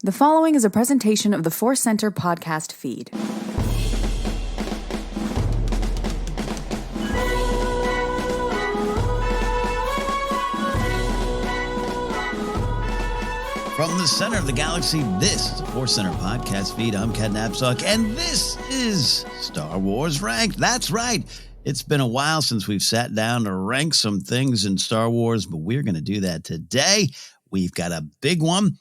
The following is a presentation of the Force Center podcast feed. From the center of the galaxy, this is the Force Center podcast feed. I'm Ken Napsuk, and this is Star Wars Ranked. That's right. It's been a while since we've sat down to rank some things in Star Wars, but we're going to do that today. We've got a big one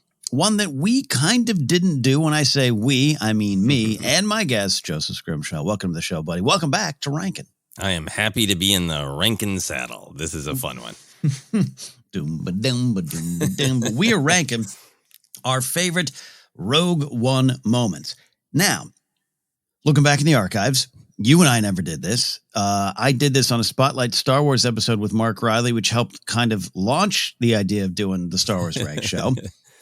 that we kind of didn't do. When I say we, I mean me and my guest, Joseph Scrimshaw. Welcome to the show, buddy. Welcome back to Rankin'. I am happy to be in the Rankin' saddle. This is a fun one. We are ranking our favorite Rogue One moments. Now, looking back in the archives, you and I never did this. I did this on a Spotlight Star Wars episode with Mark Riley, which helped kind of launch the idea of doing the Star Wars Rank show.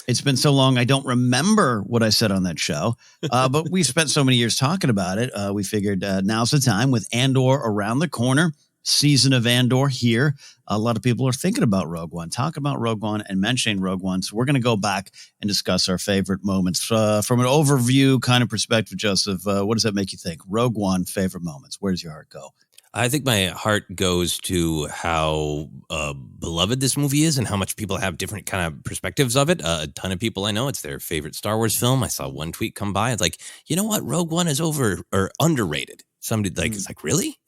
It's been so long, I don't remember what I said on that show, but we spent so many years talking about it. We figured now's the time with Andor around the corner. Season of Andor here. A lot of people are thinking about Rogue One, talking about Rogue One and mentioning Rogue One. So we're going to go back and discuss our favorite moments from an overview kind of perspective. Joseph, what does that make you think? Rogue One, favorite moments. Where does your heart go? I think my heart goes to how beloved this movie is and how much people have different kind of perspectives of it. A ton of people I know, it's their favorite Star Wars film. I saw one tweet come by. It's like, you know what? Rogue One is underrated. Somebody it's like, really?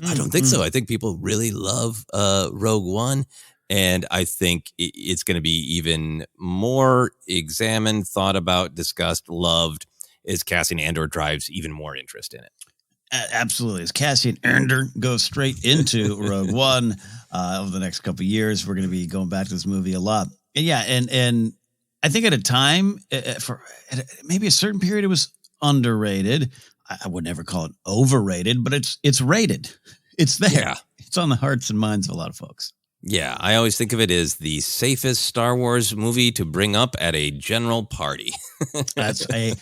I don't think so. I think people really love Rogue One, and I think it's going to be even more examined, thought about, discussed, loved as Cassian Andor drives even more interest in it. Absolutely. As Cassian Andor goes straight into Rogue One over the next couple of years, we're going to be going back to this movie a lot. And yeah, and I think at a time, for maybe a certain period, it was underrated. I would never call it overrated, but it's rated. It's there. Yeah. It's on the hearts and minds of a lot of folks. Yeah, I always think of it as the safest Star Wars movie to bring up at a general party. That's a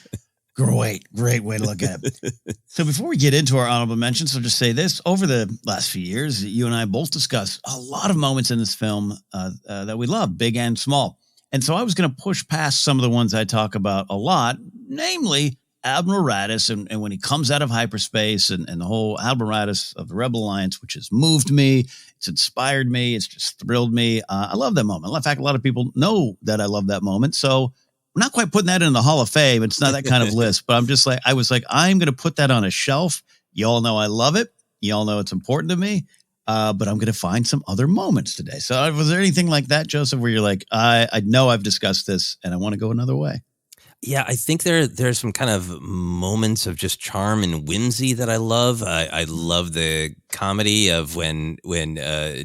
great way to look at it. So before we get into our honorable mentions, I'll just say this. Over the last few years, you and I both discussed a lot of moments in this film that we love, big and small. And so I was going to push past some of the ones I talk about a lot, namely Admiral Radice, and when he comes out of hyperspace and the whole Admiral Radice of the Rebel Alliance, which has moved me, it's inspired me, it's just thrilled me. I love that moment. In fact, a lot of people know that I love that moment. So I'm not quite putting that in the Hall of Fame. It's not that kind of list, but I'm going to put that on a shelf. You all know I love it. You all know it's important to me. But I'm going to find some other moments today. So was there anything like that, Joseph, where you're like, I know I've discussed this and I want to go another way? Yeah, I think there's some kind of moments of just charm and whimsy that I love. I love the comedy of when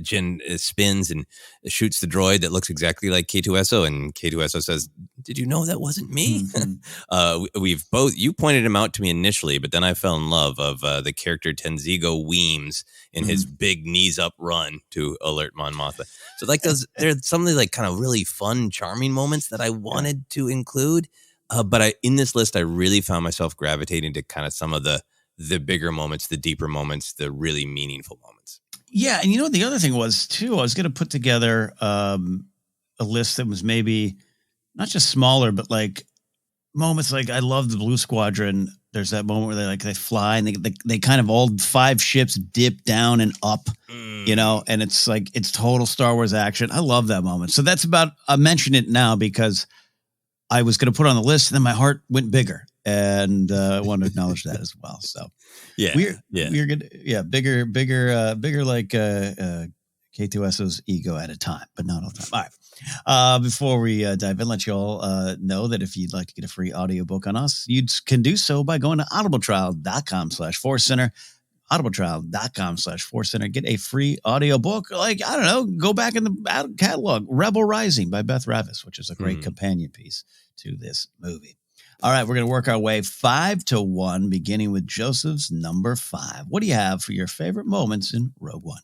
Jin spins and shoots the droid that looks exactly like K2SO, and K2SO says, "Did you know that wasn't me?" Mm-hmm. You pointed him out to me initially, but then I fell in love of the character Tenzigo Weems in his big knees up run to alert Mon Mothma. So there's some of the kind of really fun, charming moments that I wanted to include. But in this list, I really found myself gravitating to kind of some of the bigger moments, the deeper moments, the really meaningful moments. Yeah. And the other thing was, too, I was going to put together a list that was maybe not just smaller, but moments like I love the Blue Squadron. There's that moment where they fly and they kind of all 5 ships dip down and up, and it's total Star Wars action. I love that moment. So that's I mention it now because I was going to put on the list, and then my heart went bigger, and I want to acknowledge that as well. So, we're good. Yeah, bigger, like K2SO's ego at a time, but not all the time. All right. Before we dive in, let you all know that if you'd like to get a free audiobook on us, you can do so by going to audibletrial.com/forcecenter. audibletrial.com/forcecenter. Get a free audiobook. Go back in the catalog. Rebel Rising by Beth Ravis, which is a great companion piece to this movie. All right, we're going to work our way 5 to 1, beginning with Joseph's number 5. What do you have for your favorite moments in Rogue One?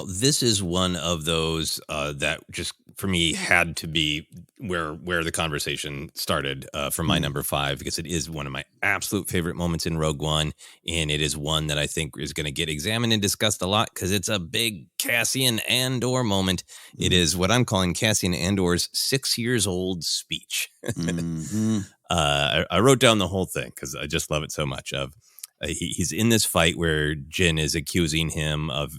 This is one of those that just for me had to be where the conversation started for my number 5, because it is one of my absolute favorite moments in Rogue One, and it is one that I think is going to get examined and discussed a lot because it's a big Cassian Andor moment. It is what I'm calling Cassian Andor's 6 years old speech. I wrote down the whole thing because I just love it so much. He's in this fight where Jyn is accusing him of,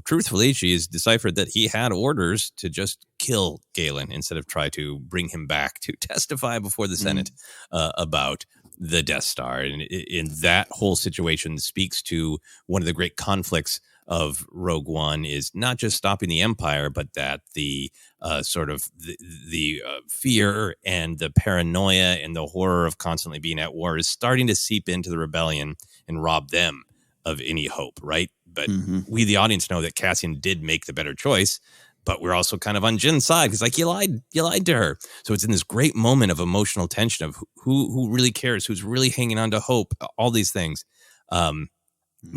truthfully, she has deciphered that he had orders to just kill Galen instead of try to bring him back to testify before the Senate about the Death Star. And in that whole situation speaks to one of the great conflicts of Rogue One is not just stopping the Empire, but that the sort of the fear and the paranoia and the horror of constantly being at war is starting to seep into the rebellion and rob them of any hope, right? But we, the audience, know that Cassian did make the better choice, but we're also kind of on Jyn's side because, like, you lied to her. So it's in this great moment of emotional tension of who really cares, who's really hanging on to hope, all these things. And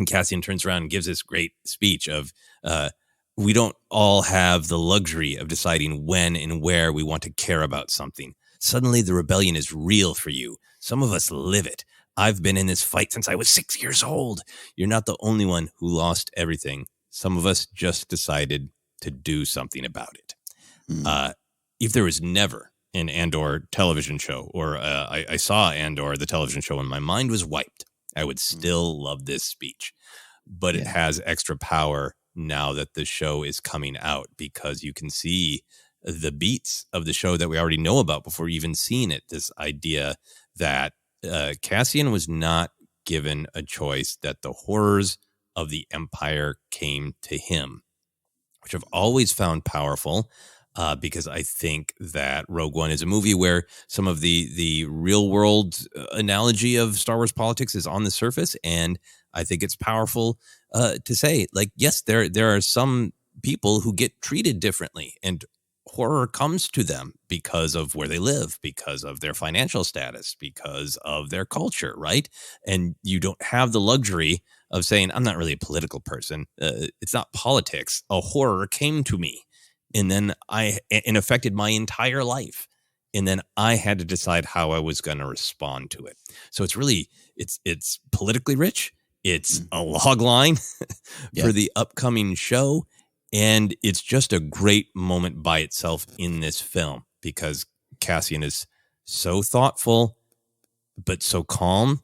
Cassian turns around and gives this great speech of, we don't all have the luxury of deciding when and where we want to care about something. Suddenly the rebellion is real for you. Some of us live it. I've been in this fight since I was 6 years old. You're not the only one who lost everything. Some of us just decided to do something about it. If there was never an Andor television show, or I saw Andor, the television show, and my mind was wiped, I would still love this speech. But it has extra power now that the show is coming out, because you can see the beats of the show that we already know about before even seeing it. This idea that Cassian was not given a choice, that the horrors of the Empire came to him, which I've always found powerful, because I think that Rogue One is a movie where some of the real world analogy of Star Wars politics is on the surface. And I think it's powerful to say, like, yes, there are some people who get treated differently, and horror comes to them because of where they live, because of their financial status, because of their culture, right? And you don't have the luxury of saying, I'm not really a political person. It's not politics. A horror came to me, and then it affected my entire life. And then I had to decide how I was going to respond to it. So it's really, it's politically rich. It's a log line for the upcoming show. And it's just a great moment by itself in this film, because Cassian is so thoughtful, but so calm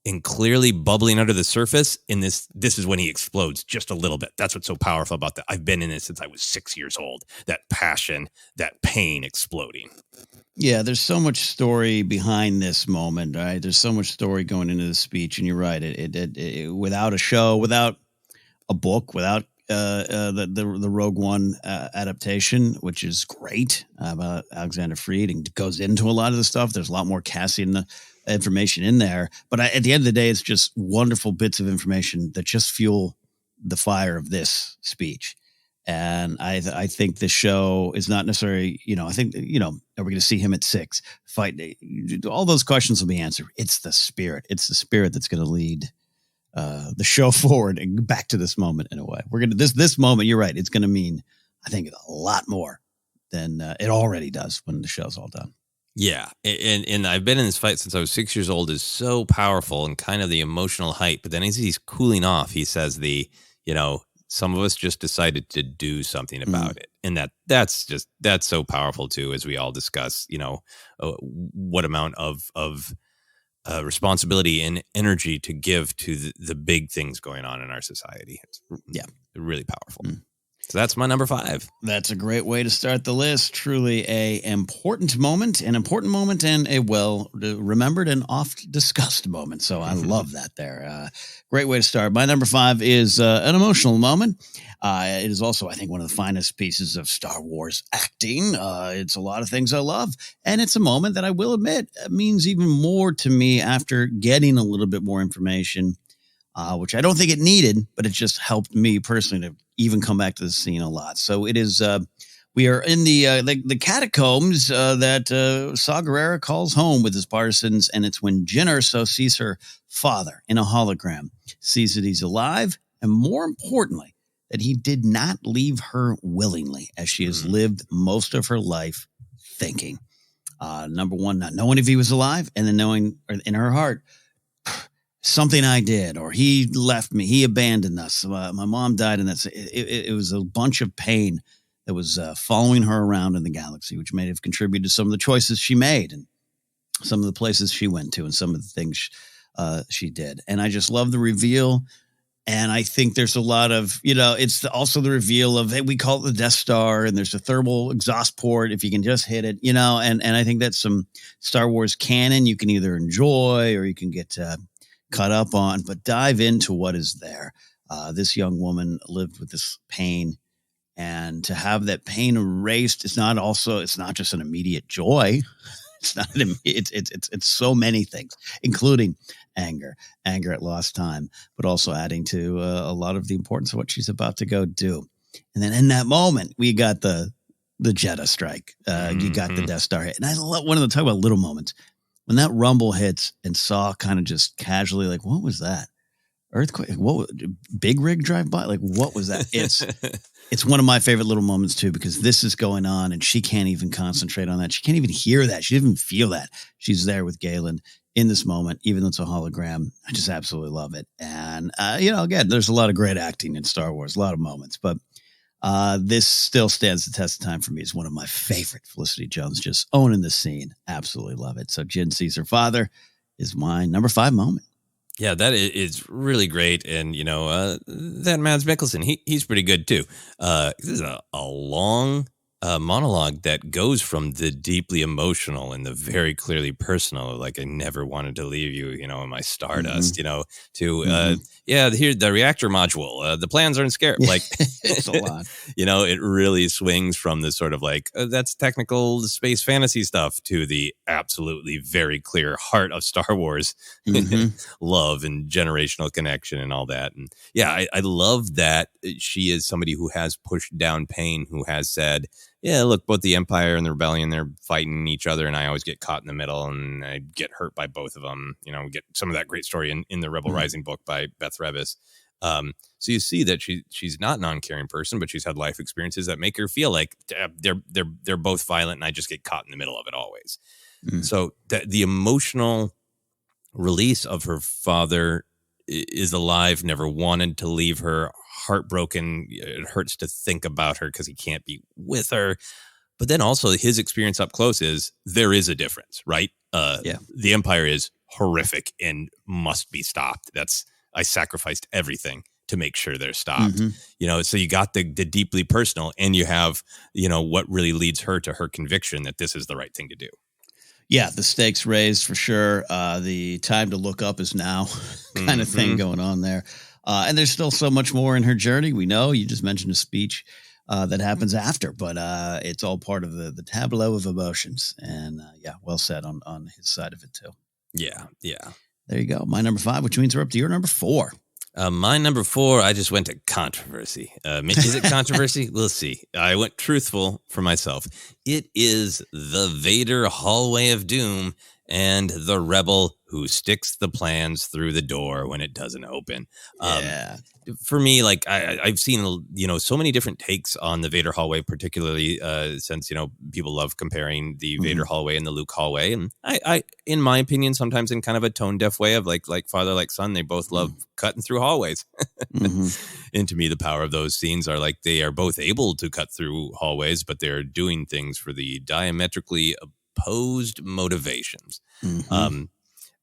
and clearly bubbling under the surface. In this is when he explodes just a little bit. That's what's so powerful about that. I've been in this since I was 6 years old. That passion, that pain exploding. Yeah, there's so much story behind this moment, right? There's so much story going into the speech, and you're right. It without a show, without a book, without the Rogue One adaptation, which is great, about Alexander Freed, and goes into a lot of the stuff. There's a lot more Cassian information in there, but at the end of the day, it's just wonderful bits of information that just fuel the fire of this speech. And I think the show is not necessarily, I think, are we going to see him at 6 fight? All those questions will be answered. It's the spirit. It's the spirit that's going to lead the show forward and back to this moment in a way. We're going to, this moment, you're right. It's going to mean, I think, a lot more than it already does when the show's all done. Yeah. And I've been in this fight since I was 6 years old is so powerful, and kind of the emotional height. But then as he's cooling off, he says some of us just decided to do something about it. And that's so powerful too, as we all discuss, what amount of responsibility and energy to give to the big things going on in our society. It's really powerful. So that's my number 5. That's a great way to start the list. Truly an important moment and a well-remembered and oft-discussed moment. So I love that there. Great way to start. My number 5 is an emotional moment. It is also, I think, one of the finest pieces of Star Wars acting. It's a lot of things I love. And it's a moment that I will admit means even more to me after getting a little bit more information, which I don't think it needed, but it just helped me personally to even come back to the scene a lot. So it is, we are in the catacombs that Saw Gerrera calls home with his partisans, and it's when Jyn Erso sees her father in a hologram, sees that he's alive, and more importantly, that he did not leave her willingly, as she has lived most of her life thinking. Number one, not knowing if he was alive, and then knowing in her heart, something I did, or he left me, he abandoned us. My mom died, and it was a bunch of pain that was following her around in the galaxy, which may have contributed to some of the choices she made and some of the places she went to and some of the things she did. And I just love the reveal. And I think there's a lot of, it's also the reveal of, hey, we call it the Death Star, and there's a thermal exhaust port if you can just hit it, and I think that's some Star Wars canon you can either enjoy or you can get caught up on, but dive into what is there. This young woman lived with this pain, and to have that pain erased it's not just an immediate joy. It's not it's so many things, including anger at lost time, but also adding to a lot of the importance of what she's about to go do. And then in that moment, we got the Jedha strike. You got the Death Star hit, and I love one of the talk about little moments. When that rumble hits and Saw kind of just casually like, what was that? Earthquake? What? Big rig drive by? Like, what was that? It's one of my favorite little moments too, because this is going on and she can't even concentrate on that. She can't even hear that. She didn't even feel that. She's there with Galen in this moment, even though it's a hologram. I just absolutely love it. And, again, there's a lot of great acting in Star Wars, a lot of moments, but this still stands the test of time for me. It's one of my favorite. Felicity Jones just owning the scene. Absolutely love it. So Jyn sees her father is my number 5 moment. Yeah, that is really great. And, that Mads Mikkelsen, he's pretty good too. This is a long monologue that goes from the deeply emotional and the very clearly personal, like I never wanted to leave you, in my stardust, to here's the reactor module. The plans aren't scared. Like it's a lot. It really swings from the sort of like that's technical space fantasy stuff to the absolutely very clear heart of Star Wars, love and generational connection and all that. And yeah, I love that she is somebody who has pushed down pain, who has said, yeah, look, both the Empire and the Rebellion, they're fighting each other, and I always get caught in the middle, and I get hurt by both of them. We get some of that great story in the Rebel Rising book by Beth Revis. So you see that she's not an uncaring person, but she's had life experiences that make her feel like they're both violent, and I just get caught in the middle of it always. So the emotional release of her father is alive, never wanted to leave her, heartbroken. It hurts to think about her because he can't be with her. But then also his experience up close is there is a difference, right? The Empire is horrific and must be stopped. I sacrificed everything to make sure they're stopped. So you got the deeply personal, and you have, what really leads her to her conviction that this is the right thing to do. Yeah, the stakes raised for sure. The time to look up is now kind of thing going on there. And there's still so much more in her journey. We know you just mentioned a speech that happens after, but it's all part of the tableau of emotions. And well said on his side of it too. Yeah. There you go. My number 5, which means we're up to your number 4. My number 4, I just went to controversy. Is it controversy? We'll see. I went truthful for myself. It is the Vader hallway of doom and the rebel who sticks the plans through the door when it doesn't open. For me, like I've seen, so many different takes on the Vader hallway, particularly since, people love comparing the Vader hallway and the Luke hallway. And I, in my opinion, sometimes in kind of a tone deaf way of like father, like son, they both love cutting through hallways. And to me, the power of those scenes are like they are both able to cut through hallways, but they're doing things for the diametrically opposed motivations.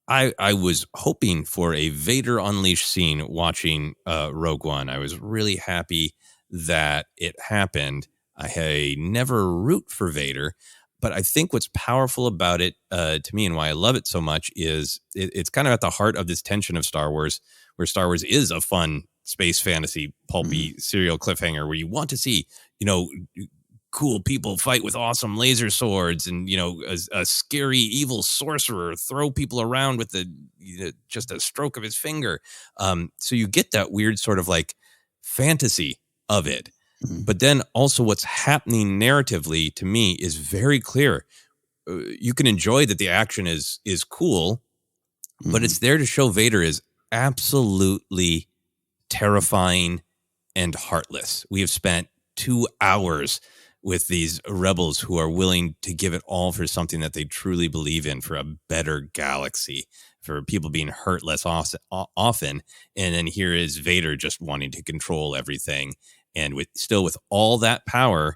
I was hoping for a Vader Unleashed scene watching Rogue One. I was really happy that it happened. I never root for Vader, but I think what's powerful about it to me and why I love it so much is it's kind of at the heart of this tension of Star Wars, where Star Wars is a fun space fantasy, pulpy serial cliffhanger where you want to see, cool people fight with awesome laser swords and, a scary evil sorcerer throw people around with just a stroke of his finger. So you get that weird sort of like fantasy of it. But then also what's happening narratively to me is very clear. You can enjoy that the action is cool, but it's there to show Vader is absolutely terrifying and heartless. We have spent 2 hours with these rebels who are willing to give it all for something that they truly believe in, for a better galaxy, for people being hurt less often. And then here is Vader just wanting to control everything. And with all that power,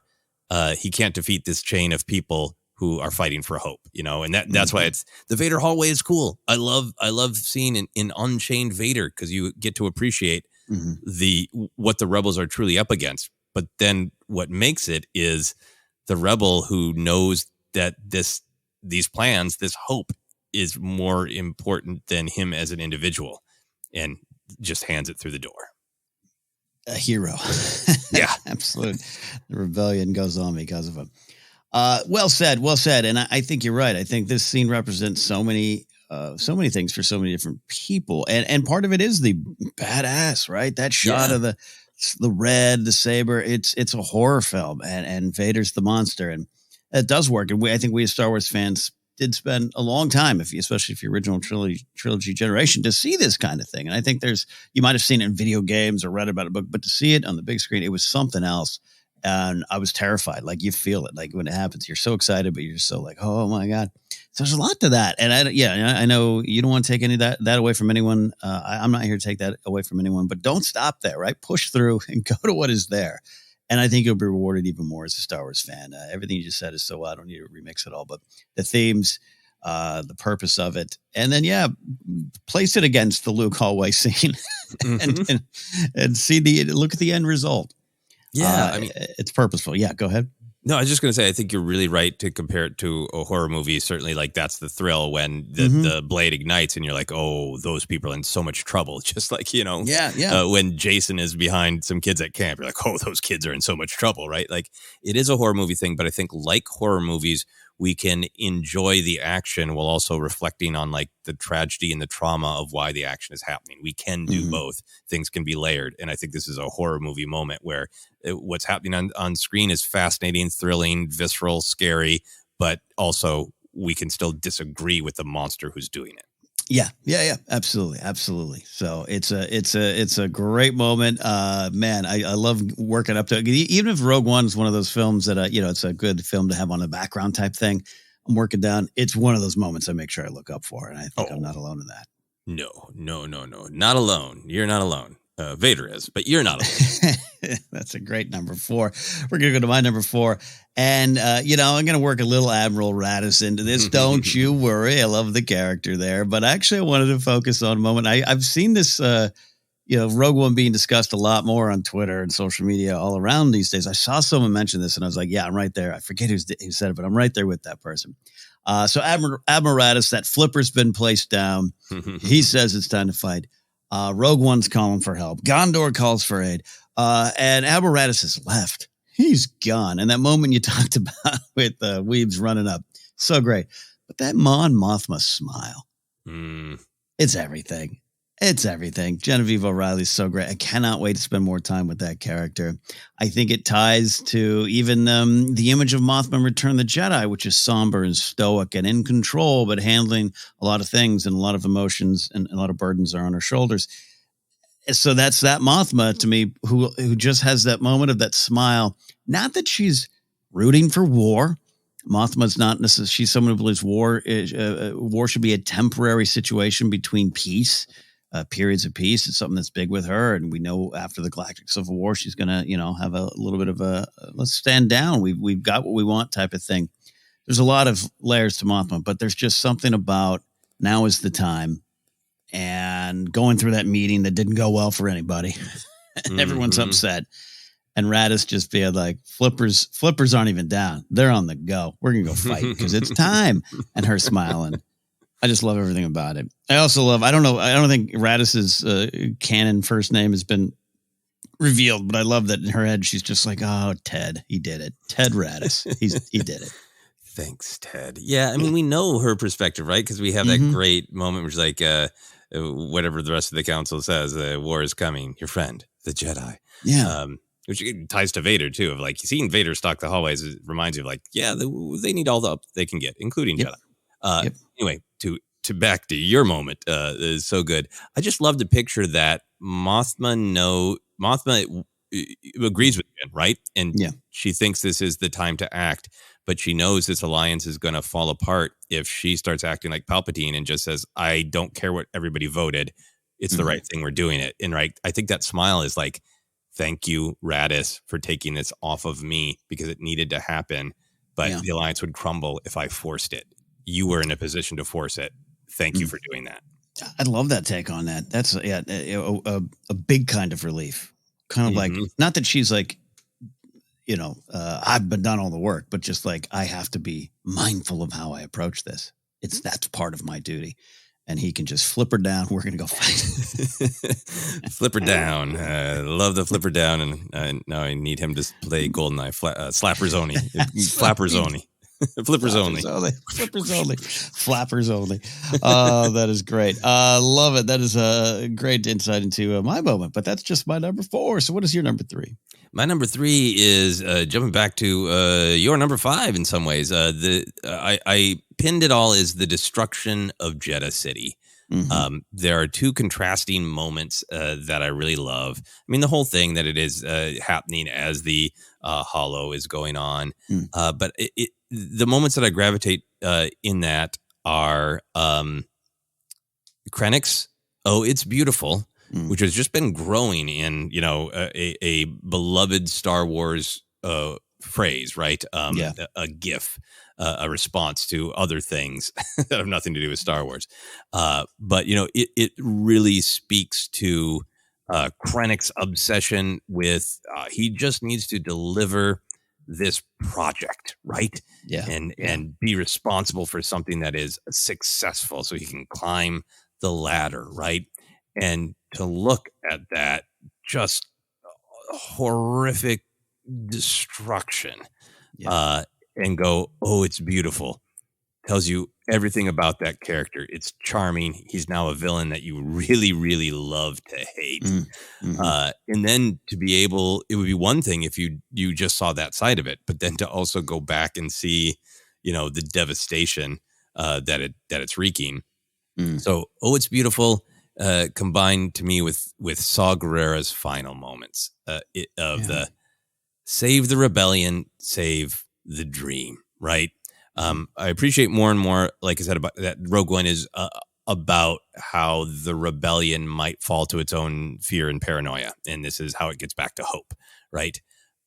he can't defeat this chain of people who are fighting for hope, and that's why it's the Vader hallway is cool. I love seeing an unchained Vader, because you get to appreciate what the rebels are truly up against. But then what makes it is the rebel who knows that these plans, this hope, is more important than him as an individual, and just hands it through the door. A hero. Yeah, absolutely. The rebellion goes on because of him. Well said. And I think you're right. I think this scene represents so many things for so many different people. And part of it is the badass, right? That shot of the red, the saber, it's a horror film, and Vader's the monster, and it does work. And I think we as Star Wars fans did spend a long time, especially if you're original trilogy generation, to see this kind of thing. And I think you might have seen it in video games or read about it, but to see it on the big screen, it was something else. And I was terrified. Like, you feel it. Like, when it happens, you're so excited, but you're so like, oh my God. So there's a lot to that. And I know you don't want to take any of that away from anyone. I'm not here to take that away from anyone, but don't stop there, right? Push through and go to what is there. And I think you'll be rewarded even more as a Star Wars fan. Everything you just said is so well. I don't need to remix it all, but the themes, the purpose of it, and then place it against the Luke hallway scene, and see look at the end result. Yeah, I mean, it's purposeful. Yeah, go ahead. No, I was just going to say, I think you're really right to compare it to a horror movie. Certainly, like, that's the thrill when the blade ignites and you're like, oh, those people are in so much trouble. Just like, when Jason is behind some kids at camp, you're like, oh, those kids are in so much trouble, right? Like, it is a horror movie thing, but I think, like horror movies, we can enjoy the action while also reflecting on, like, the tragedy and the trauma of why the action is happening. We can do both. Things can be layered. And I think this is a horror movie moment where what's happening on screen is fascinating, thrilling, visceral, scary, but also we can still disagree with the monster who's doing it. Yeah. Absolutely. So it's a great moment. Man, I love working up to it. Even if Rogue One is one of those films that, it's a good film to have on the background type thing, I'm working down. It's one of those moments I make sure I look up for. And I think I'm not alone in that. No. Not alone. You're not alone. Vader is, but you're not alone. That's a great number 4. We're going to go to my number 4. And, I'm going to work a little Admiral Radice into this. Don't you worry. I love the character there. But actually, I wanted to focus on a moment. I've seen this, Rogue One being discussed a lot more on Twitter and social media all around these days. I saw someone mention this, and I was like, yeah, I'm right there. I forget who said it, but I'm right there with that person. So Admiral Radice, that flipper's been placed down. He says it's time to fight. Rogue One's calling for help. Gondor calls for aid. And Admiral Radice has left. He's gone. And that moment you talked about with Weebs running up, so great. But that Mon Mothma smile, it's everything. It's everything. Genevieve O'Reilly's so great. I cannot wait to spend more time with that character. I think it ties to even the image of Mothma in Return of the Jedi, which is somber and stoic and in control, but handling a lot of things and a lot of emotions, and a lot of burdens are on her shoulders. So that's that Mothma to me, who just has that moment of that smile. Not that she's rooting for war. Mothma's not necessarily. She's someone who believes war should be a temporary situation between peace. Periods of peace. It's something that's big with her, and we know after the Galactic Civil War, she's going to, have a little bit of a let's stand down. We've got what we want type of thing. There's a lot of layers to Mothma, but there's just something about now is the time, and going through that meeting that didn't go well for anybody, and everyone's upset, and Radice just being like, flippers aren't even down. They're on the go. We're going to go fight because it's time. And her smiling. I just love everything about it. I also love, I don't think Radice's canon first name has been revealed, but I love that in her head, she's just like, oh, Ted, he did it. Ted Radice. He did it. Thanks, Ted. Yeah. I mean, we know her perspective, right? Because we have that great moment where she's like, whatever the rest of the council says, the war is coming, your friend, the Jedi. Yeah. Which ties to Vader too, of like seeing Vader stalk the hallways. It reminds you of like, yeah, they need all the help they can get, including Jedi. Anyway, to back to your moment, is so good. I just love to picture that Mothma agrees with Jen, right? And Yeah. she thinks this is the time to act, but she knows this alliance is going to fall apart if she starts acting like Palpatine and just says, I don't care what everybody voted. It's the right thing. We're doing it. And I think that smile is like, thank you, Radice, for taking this off of me because it needed to happen. But the alliance would crumble if I forced it. You were in a position to force it. Thank you for doing that. I love that take on that. That's a big kind of relief. Kind of like, not that she's like, I've been done all the work, but just like, I have to be mindful of how I approach this. That's part of my duty. And he can just flip her down. We're going to go fight. Flip her down. Love the flip her down. And now I need him to play GoldenEye. Slappers only. Flappers only. Flippers only. Flippers only. Flappers only. Oh, that is great. Love it. That is a great insight into my moment. But that's just my number 4. So what is your number 3? My number 3 is jumping back to your number 5 in some ways. I pinned it all as the destruction of Jeddah City. There are 2 contrasting moments that I really love. I mean, the whole thing that it is happening as the Hollow is going on. But the moments that I gravitate in that are Krennic's "Oh, It's Beautiful," which has just been growing in, a beloved Star Wars phrase, right? A GIF, a response to other things that have nothing to do with Star Wars. But, it really speaks to Krennic's obsession with he just needs to deliver this project, right? And be responsible for something that is successful so he can climb the ladder, right? And to look at that just horrific destruction and go, oh, it's beautiful, tells you everything about that character. It's charming. He's now a villain that you really, really love to hate. And then to be able, it would be one thing if you just saw that side of it, but then to also go back and see, the devastation that it's wreaking. So, oh, it's beautiful. Combined to me with Saw Gerrera's final moments the save the rebellion, save the dream, right? I appreciate more and more, like I said, about that Rogue One is about how the rebellion might fall to its own fear and paranoia, and this is how it gets back to hope, right?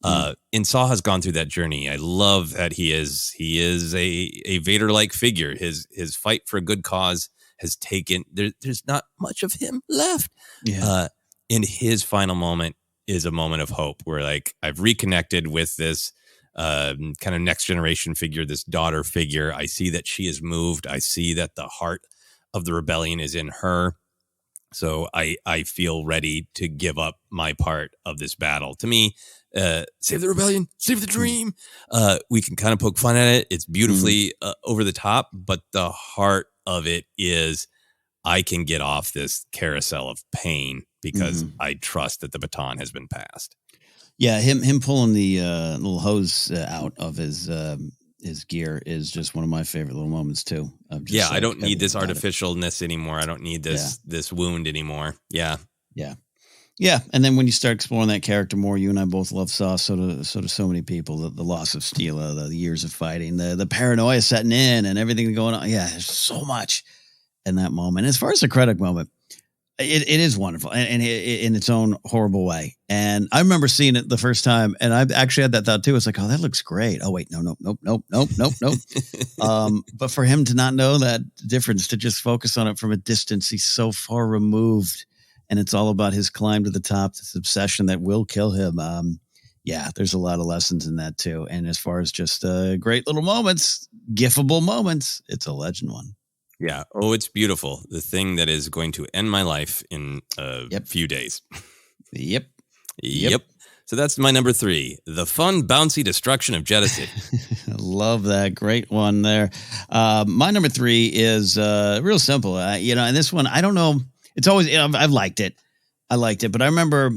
And Saw has gone through that journey. I love that he is a Vader-like figure. His fight for a good cause has taken there's not much of him left. And his final moment is a moment of hope where, like, I've reconnected with this kind of next generation figure, this daughter figure. I see that she is moved. I see that the heart of the rebellion is in her. So I feel ready to give up my part of this battle. To me, save the rebellion, save the dream. We can kind of poke fun at it. It's beautifully over the top, but the heart of it is I can get off this carousel of pain because I trust that the baton has been passed. Yeah, him pulling the little hose out of his gear is just one of my favorite little moments too. I don't need this artificialness anymore. I don't need this wound anymore. Yeah. And then when you start exploring that character more, you and I both love Saw. So do so many people. The loss of Steela, the years of fighting, the paranoia setting in, and everything going on. Yeah, there's so much in that moment. As far as the Krennic moment, it is wonderful and in its own horrible way. And I remember seeing it the first time, and I actually had that thought too. It's like, oh, that looks great. Oh wait, nope. But for him to not know that difference, to just focus on it from a distance, he's so far removed, and it's all about his climb to the top, this obsession that will kill him. There's a lot of lessons in that too. And as far as just great little moments, gifable moments, it's a legend one. Yeah. Oh, it's beautiful. The thing that is going to end my life in a few days. Yep. So that's my number 3, the fun, bouncy destruction of Jeddah City. I love that. Great one there. My number 3 is real simple. And this one, I don't know. It's always, I've liked it. But I remember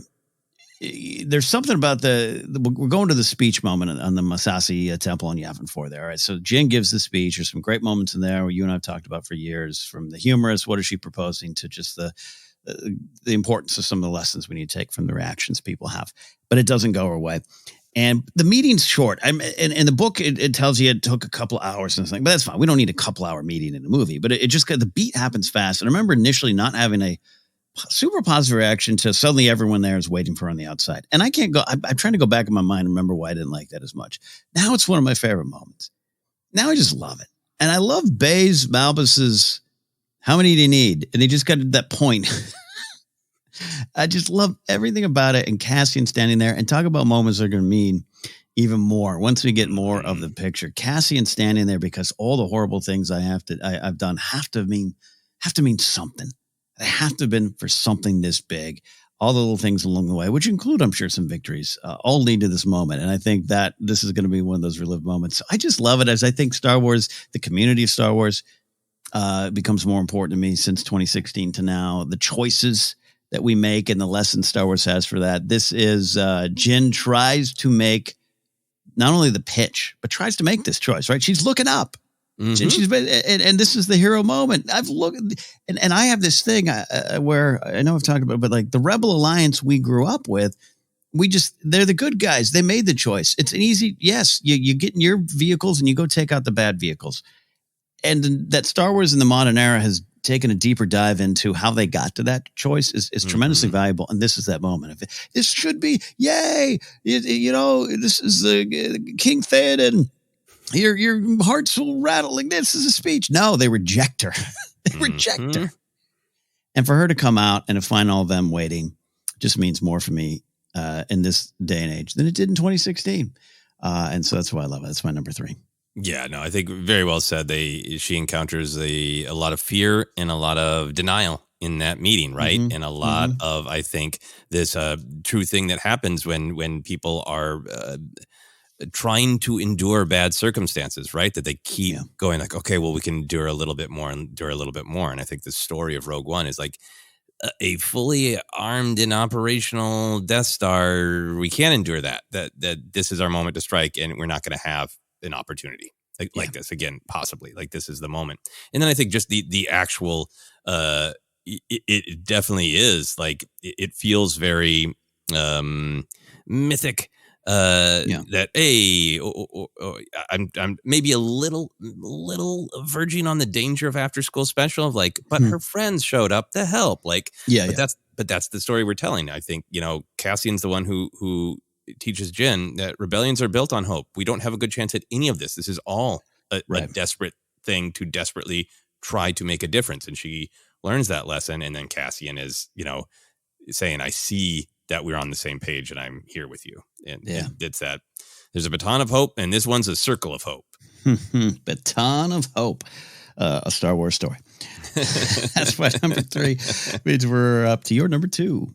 there's something about we're going to the speech moment on the Masasi Temple in Yavin 4 there. All right. So Jin gives the speech. There's some great moments in there where you and I have talked about for years, from the humorous, what is she proposing, to just the importance of some of the lessons we need to take from the reactions people have. But it doesn't go away. And the meeting's short. In the book, it tells you it took a couple hours and something, but that's fine. We don't need a couple hour meeting in a movie, but it just the beat happens fast. And I remember initially not having a super positive reaction to suddenly everyone there is waiting for her on the outside. And I can't go, I'm trying to go back in my mind and remember why I didn't like that as much. Now it's one of my favorite moments. Now I just love it. And I love Baze Malbus's, how many do you need? And he just got to that point. I just love everything about it. And Cassian standing there, and talk about moments that are going to mean even more once we get more of the picture. Cassian standing there because all the horrible things I've done have to mean something. They have to have been for something this big. All the little things along the way, which include, I'm sure, some victories, all lead to this moment. And I think that this is going to be one of those relived moments. So I just love it, as I think Star Wars, the community of Star Wars, becomes more important to me since 2016 to now. The choices that we make and the lessons Star Wars has for that. This is Jyn tries to make not only the pitch, but tries to make this choice, right? She's looking up. Mm-hmm. And this is the hero moment. I've looked, and I have this thing where I know I've talked about it, but like the Rebel Alliance we grew up with, they're the good guys. They made the choice. It's an easy, yes, you get in your vehicles and you go take out the bad vehicles. And that Star Wars in the modern era has taken a deeper dive into how they got to that choice is tremendously valuable. And this is that moment. This should be, yay, this is King Theoden. Your hearts will rattle like this is a speech. No, they reject her. They reject her. And for her to come out and to find all of them waiting just means more for me in this day and age than it did in 2016. And so that's why I love it. That's my number 3. Yeah, no, I think very well said. She encounters a lot of fear and a lot of denial in that meeting, right? Mm-hmm. And a lot of, I think, this true thing that happens when people are trying to endure bad circumstances, right? That they keep going like, okay, well, we can endure a little bit more and endure a little bit more. And I think the story of Rogue One is like a fully armed and operational Death Star. We can't endure that this is our moment to strike, and we're not going to have an opportunity like this again, possibly. Like this is the moment. And then I think just the actual, it definitely is like, it feels very mythic. That I'm maybe a little verging on the danger of after school special of like, but her friends showed up to help. Like, but that's the story we're telling. I think, Cassian's the one who teaches Jyn that rebellions are built on hope. We don't have a good chance at any of this. This is all a desperate thing to desperately try to make a difference. And she learns that lesson. And then Cassian is, saying, I see that we're on the same page and I'm here with you. And it's that there's a baton of hope, and this one's a circle of hope. Baton of hope. A Star Wars story. That's my number 3. Means we're up to your number 2.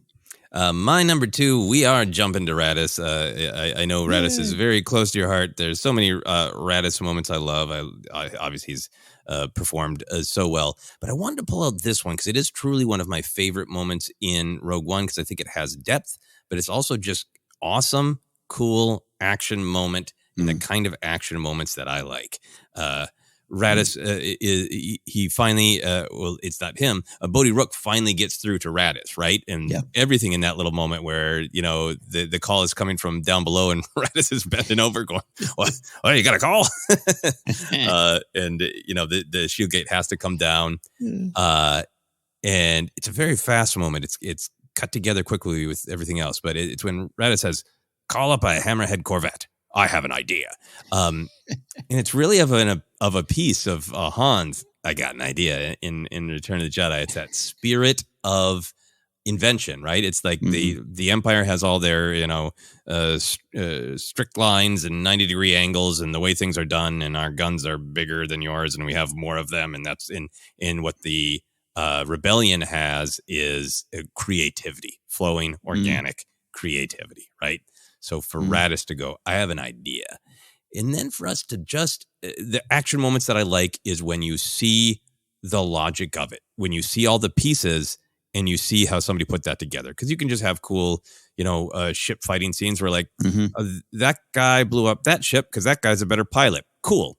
My number 2, we are jumping to Radice. I know Radice is very close to your heart. There's so many Radice moments I love. I obviously he's performed so well, but I wanted to pull out this one because it is truly one of my favorite moments in Rogue One because I think it has depth, but it's also just awesome, cool action moment and the kind of action moments that I like. Radice, he finally, well, it's not him. Bodhi Rook finally gets through to Radice, right? And everything in that little moment where, the call is coming from down below and Radice is bending over going, what? Oh, you got a call? And, the shield gate has to come down. And it's a very fast moment. It's cut together quickly with everything else. But it's when Radice says, call up a Hammerhead Corvette. I have an idea. And it's really of a piece of Han's. I got an idea in Return of the Jedi. It's that spirit of invention, right? It's like the Empire has all their, strict lines and 90-degree angles and the way things are done. And our guns are bigger than yours and we have more of them. And that's in what the rebellion has is creativity, flowing, organic creativity, right? So for Radice to go, I have an idea. And then for us to just, the action moments that I like is when you see the logic of it, when you see all the pieces and you see how somebody put that together. Because you can just have cool, ship fighting scenes where like, that guy blew up that ship because that guy's a better pilot. Cool.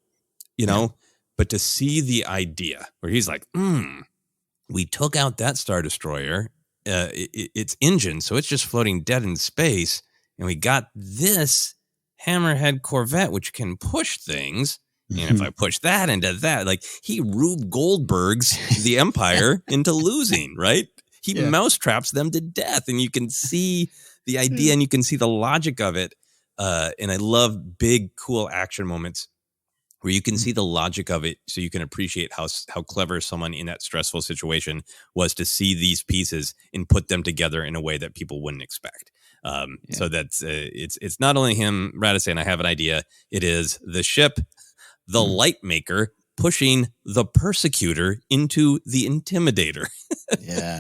But to see the idea where he's like, we took out that Star Destroyer its engine, so it's just floating dead in space. And we got this Hammerhead Corvette, which can push things. And if I push that into that, like he Rube Goldberg's the Empire into losing, right? He mousetraps them to death, and you can see the idea and you can see the logic of it. And I love big, cool action moments where you can see the logic of it, so you can appreciate how clever someone in that stressful situation was to see these pieces and put them together in a way that people wouldn't expect. So that's it's not only him, Radice, saying I have an idea. It is the ship, the light maker pushing the persecutor into the intimidator. Yeah.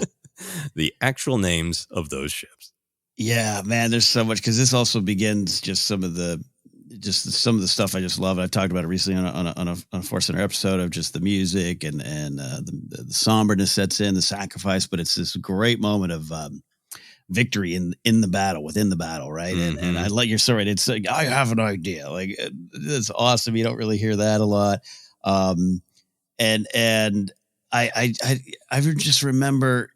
The actual names of those ships. Yeah, man, there's so much, because this also begins some of the stuff I just love. I've talked about it recently on a Force Center episode of just the music and the somberness sets in, the sacrifice, but it's this great moment of victory in the battle, within the battle, right? And I like your story. It's like, I have an idea. Like, it's awesome. You don't really hear that a lot. And I just remember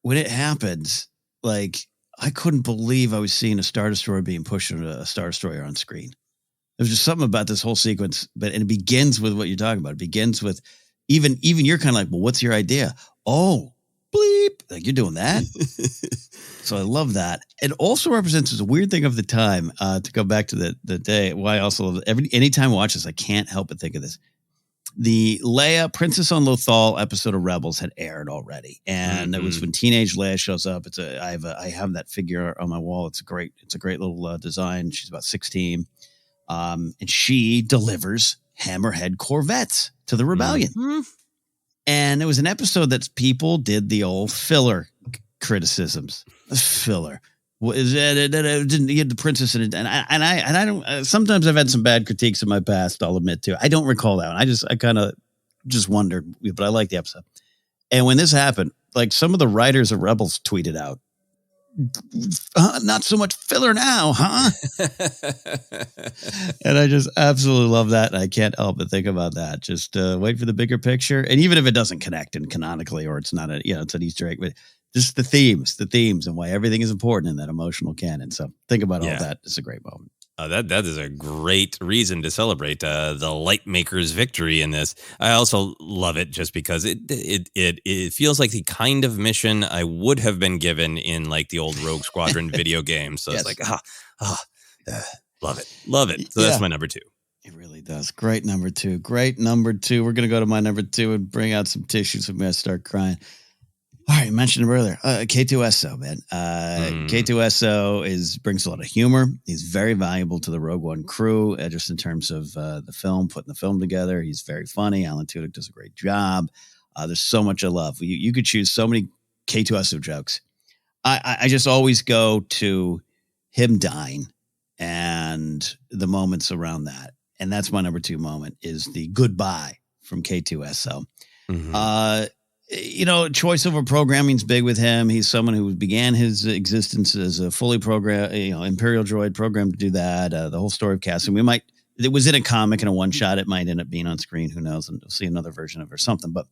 when it happens, like, I couldn't believe I was seeing a Star Destroyer being pushed on a Star Destroyer on screen. There was just something about this whole sequence, and it begins with what you're talking about. It begins with even you're kind of like, well, what's your idea? Oh, bleep. Like, you're doing that. So I love that. It also represents a weird thing of the time, to go back to the day. Why I also love anytime I watch this, I can't help but think of this. The Leia Princess on Lothal episode of Rebels had aired already, and it was when teenage Leia shows up. I have that figure on my wall. It's a great little design. She's about 16, and she delivers Hammerhead Corvettes to the rebellion. And it was an episode that people did the old filler criticisms. Filler. It didn't get the princess in it, and I don't. Sometimes I've had some bad critiques in my past. I'll admit to. I don't recall that one. I kind of just wondered, but I like the episode. And when this happened, like, some of the writers of Rebels tweeted out, "Not so much filler now, huh?" And I just absolutely love that. And I can't help but think about that. Just wait for the bigger picture, and even if it doesn't connect in canonically, or it's not it's an Easter egg, but just the themes and why everything is important in that emotional canon. So think about all that. It's a great moment. That is a great reason to celebrate the light maker's victory in this. I also love it just because it feels like the kind of mission I would have been given in, like, the old Rogue Squadron video game. So it's like, love it. So that's my number 2. It really does. Great number 2. Great number 2. We're going to go to my number 2 and bring out some tissues. I'm going to start crying. All right, I mentioned him earlier. K2SO, man. K2SO brings a lot of humor. He's very valuable to the Rogue One crew, just in terms of the film, putting the film together. He's very funny. Alan Tudyk does a great job. There's so much I love. You could choose so many K2SO jokes. I just always go to him dying and the moments around that. And that's my number 2 moment, is the goodbye from K2SO. Choice over programming is big with him. He's someone who began his existence as a fully programmed, Imperial droid programmed to do that. The whole story of casting, it was in a comic and a one shot. It might end up being on screen. Who knows? And we'll see another version of it or something. But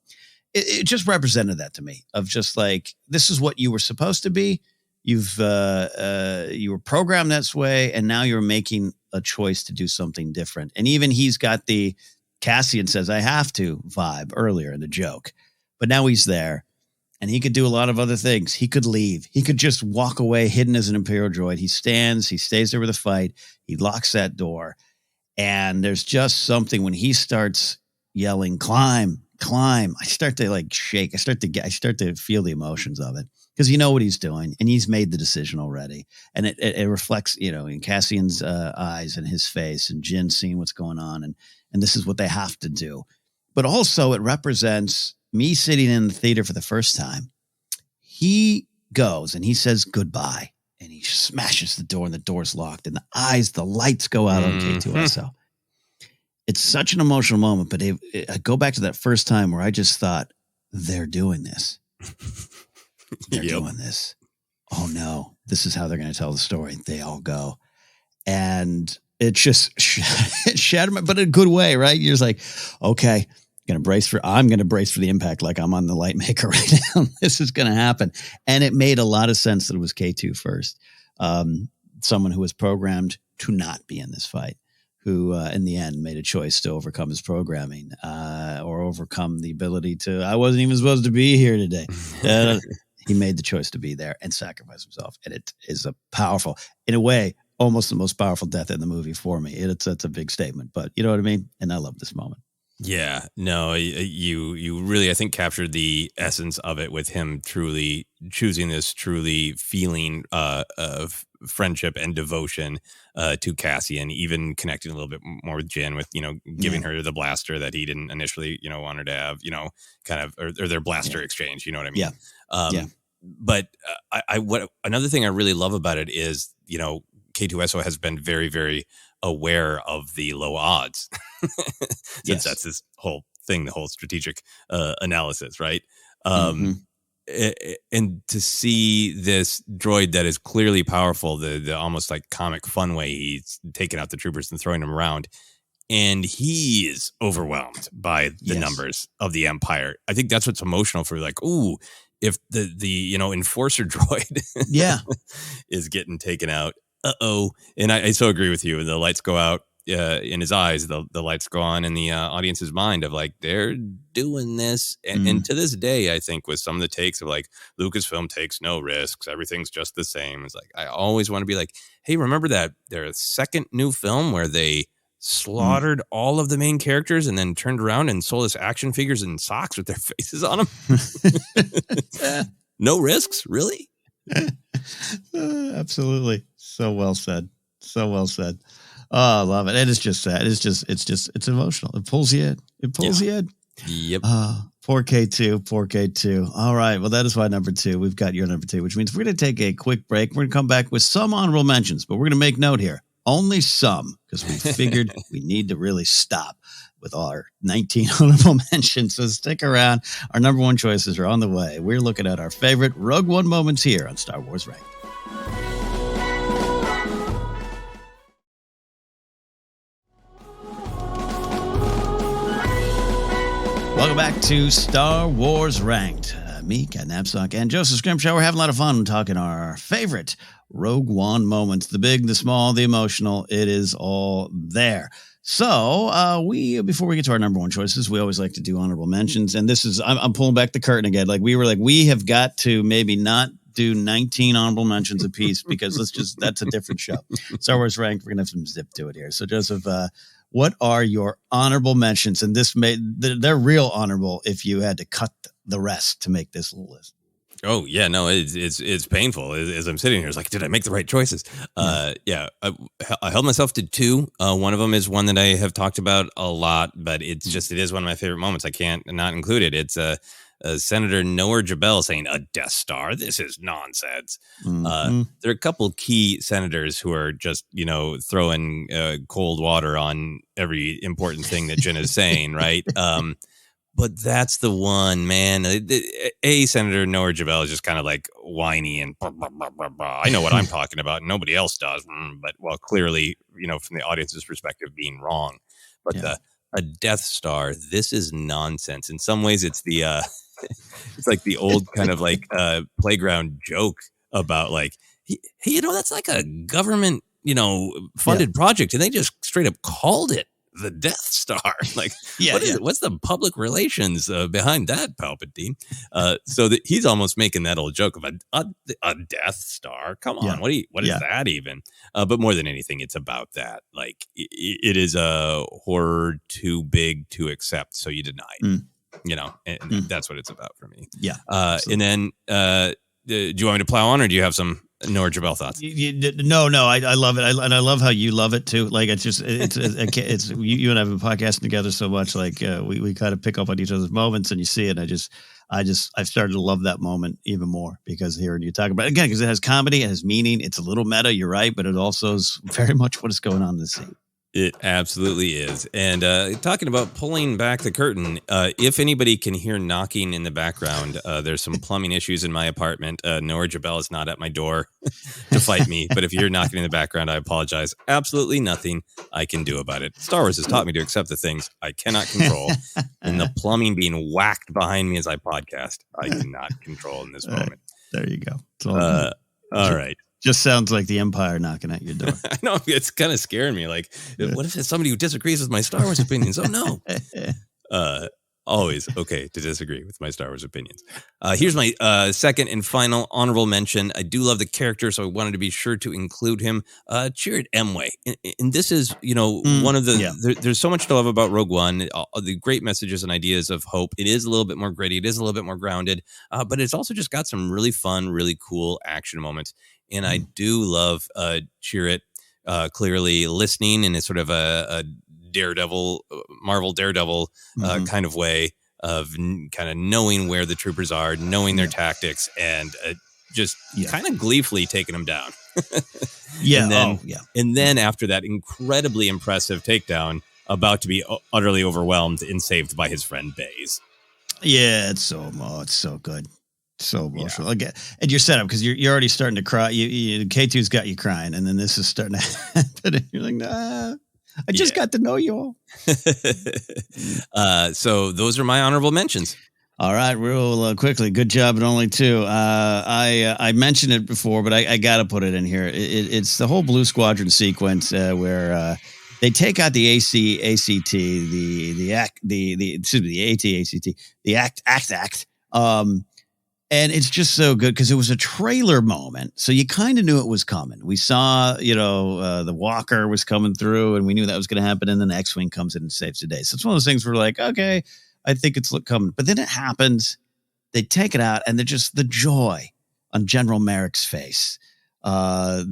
it just represented that to me, of just like, this is what you were supposed to be. You were programmed that way, and now you're making a choice to do something different. And even he's got the Cassian says, "I have to" vibe earlier in the joke. But now he's there, and he could do a lot of other things. He could leave. He could just walk away hidden as an Imperial droid. He stays there with a fight. He locks that door. And there's just something when he starts yelling, "Climb, climb." I start to shake. I start to feel the emotions of it, because you know what he's doing, and he's made the decision already. And it reflects, in Cassian's eyes and his face, and Jin seeing what's going on. And this is what they have to do. But also it represents me sitting in the theater for the first time. He goes and he says goodbye, and he smashes the door, and the door's locked, and the lights go out on K2SO. It's such an emotional moment, but I go back to that first time where I just thought, they're doing this. They're doing this. Oh no, this is how they're going to tell the story. They all go. And it just it shattered but in a good way, right? You're just like, okay, I'm going to brace for the impact like I'm on the light maker right now. This is going to happen. And it made a lot of sense that it was K2 first. Someone who was programmed to not be in this fight, who in the end made a choice to overcome his programming or overcome the ability to, I wasn't even supposed to be here today. He made the choice to be there and sacrifice himself. And it is a powerful, in a way, almost the most powerful death in the movie for me. It's a big statement, but you know what I mean? And I love this moment. Yeah, no, you really, I think, captured the essence of it with him truly choosing this truly feeling of friendship and devotion to Cassie, and even connecting a little bit more with Jin with, giving her the blaster that he didn't initially, want her to have, kind of, or their blaster exchange, you know what I mean? Yeah. But what another thing I really love about it is, K2SO has been very, very aware of the low odds since that's this whole thing, the whole strategic analysis, right? And to see this droid that is clearly powerful, the almost like comic fun way he's taking out the troopers and throwing them around, and he is overwhelmed by the numbers of the Empire. I think that's what's emotional for, like, ooh, if the enforcer droid is getting taken out. And I so agree with you. And the lights go out in his eyes. The lights go on in the audience's mind of like, they're doing this. And to this day, I think with some of the takes of like, Lucasfilm takes no risks. Everything's just the same. It's like, I always want to be like, hey, remember that their second new film where they slaughtered all of the main characters and then turned around and sold us action figures and socks with their faces on them? No risks, really? Absolutely. So well said. So well said. Oh, I love it. And it's just sad. It's emotional. It pulls you in. It pulls you in. Yep. 4K2. All right. Well, that is why number 2. We've got your number 2, which means we're going to take a quick break. We're going to come back with some honorable mentions, but we're going to make note here. Only some, because we figured we need to really stop with our 19 honorable mentions. So stick around. Our number 1 choices are on the way. We're looking at our favorite Rogue One moments here on Star Wars Ranked. Welcome back to Star Wars Ranked. Me, Cat Knapsack, and Joseph Scrimshaw. We're having a lot of fun talking our favorite Rogue One moments. The big, the small, the emotional. It is all there. So before we get to our number 1 choices, we always like to do honorable mentions. And this is, I'm pulling back the curtain again. We have got to maybe not do 19 honorable mentions apiece because that's a different show. Star Wars Ranked, we're going to have some zip to it here. So Joseph, what are your honorable mentions? And they're real honorable if you had to cut the rest to make this list. Oh yeah, no, it's painful as I'm sitting here. It's like, did I make the right choices? I held myself to 2. One of them is one that I have talked about a lot, but it is one of my favorite moments. I can't not include it. It's Senator Noah Jabel saying a Death Star. This is nonsense. There are a couple key senators who are just, throwing cold water on every important thing that Jen is saying, right? But that's the one, man. Senator Noah Jabel is just kind of like whiny and blah, blah, blah, blah, blah. I know what I'm talking about. Nobody else does. But clearly, from the audience's perspective, being wrong. But a Death Star, this is nonsense. In some ways, it's the it's like the old kind of like playground joke about like, hey, that's like a government, funded project, and they just straight up called it the Death Star. Like, what's the public relations behind that, Palpatine? So that he's almost making that old joke of a Death Star. Come on, what is that even? But more than anything, it's about that. Like, it is a horror too big to accept, so you deny it. And that's what it's about for me. Yeah. And then, do you want me to plow on, or do you have some Noah Jabel thoughts? No, I love it. And I love how you love it too. Like, it's you and I have been podcasting together so much. Like, we kind of pick up on each other's moments, and you see it. And I've started to love that moment even more because hearing you talk about it again, because it has comedy, it has meaning. It's a little meta. You're right. But it also is very much what is going on in the scene. It absolutely is. And talking about pulling back the curtain, if anybody can hear knocking in the background, there's some plumbing issues in my apartment. Nora Jabel is not at my door to fight me. But if you hear knocking in the background, I apologize. Absolutely nothing I can do about it. Star Wars has taught me to accept the things I cannot control. And the plumbing being whacked behind me as I podcast, I cannot control in this moment. There you go. All right. Just sounds like the Empire knocking at your door. I know, it's kind of scaring me. Like, what if it's somebody who disagrees with my Star Wars opinions? Oh, no. Always okay to disagree with my Star Wars opinions. Here's my second and final honorable mention. I do love the character, so I wanted to be sure to include him. Chirrut Îmwe. And this is, one of the... there's so much to love about Rogue One. The great messages and ideas of hope. It is a little bit more gritty. It is a little bit more grounded. But it's also just got some really fun, really cool action moments. And I do love Chirrut clearly listening in a sort of a Daredevil, Marvel Daredevil kind of way of kind of knowing where the troopers are, knowing their tactics, and just kind of gleefully taking them down. And then after that incredibly impressive takedown, about to be utterly overwhelmed and saved by his friend Baze. Yeah, it's so good. So emotional. Yeah. And you're set up because you're already starting to cry. K2's got you crying, and then this is starting to happen. And you're like, nah, I just got to know you all. So those are my honorable mentions. All right, real quickly. Good job at only two. I mentioned it before, but I got to put it in here. It's the whole Blue Squadron sequence where they take out the ACT, the AT-ACT. And it's just so good because it was a trailer moment. So you kind of knew it was coming. We saw, the Walker was coming through and we knew that was going to happen. And then the X-Wing comes in and saves the day. So it's one of those things where we're like, okay, I think it's coming. But then it happens. They take it out and they're just the joy on General Merrick's face. The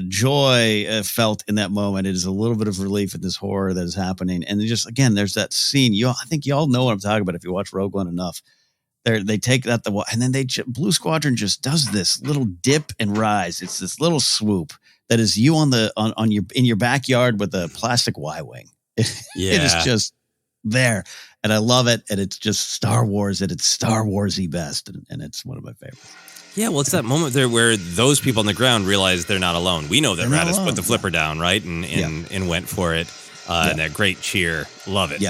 joy felt in that moment. It is a little bit of relief in this horror that is happening. And just, again, there's that scene. I think y'all know what I'm talking about if you watch Rogue One enough. They take that and then Blue Squadron just does this little dip and rise. It's this little swoop that is you in your backyard with a plastic Y-wing. It is just there, and I love it. And it's just Star Wars at its Star Warsy best, and it's one of my favorites. Yeah, well, it's that moment there where those people on the ground realize they're not alone. We know that Radice put the flipper down, right, and went for it. And that great cheer, love it.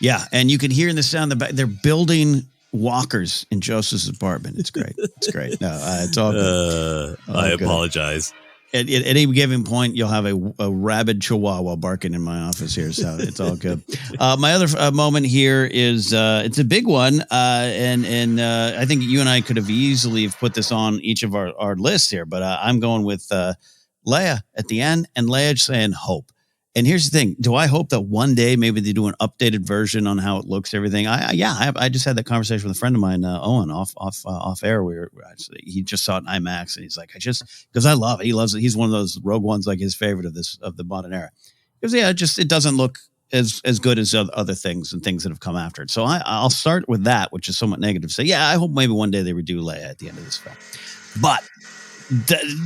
Yeah, and you can hear in the sound in the back. They're building walkers in Joseph's apartment. It's great. It's great. No, it's all good. I apologize. At any given point, you'll have a rabid chihuahua barking in my office here, so it's all good. My other moment here is it's a big one, and I think you and I could have easily have put this on each of our lists here, but I'm going with Leia at the end, and Leia saying hope. And here's the thing. Do I hope that one day maybe they do an updated version on how it looks, everything? I just had that conversation with a friend of mine, Owen, off air. He just saw it in IMAX, and he's like, because I love it. He loves it. He's one of those Rogue Ones, like his favorite of the modern era. Because it doesn't look as good as other things and things that have come after it. So I'll start with that, which is somewhat negative. So I hope maybe one day they redo Leia at the end of this film. But